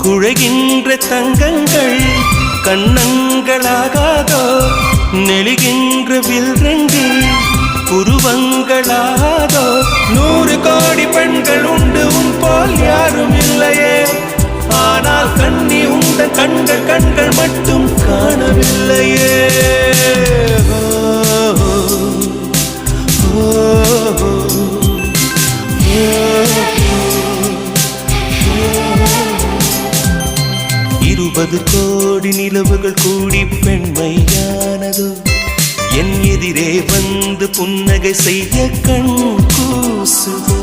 குழைகின்ற தங்கங்கள் கண்ணங்களாகாதோ நெளிகின்ற வில்ரங்கில் புருவங்களாகாதோ 100 கோடி பெண்கள் உண்டு உன் போல் யாரும் இல்லையே ஆனால் கண்ணி உண்ட கண்கள் கண்கள் மட்டும் காணவில்லையே இருபது கோடி நிலவுகள் கூடி பெண்மையானதோ என் எதிரே வந்து புன்னகை செய்ய கண் கூசுதோ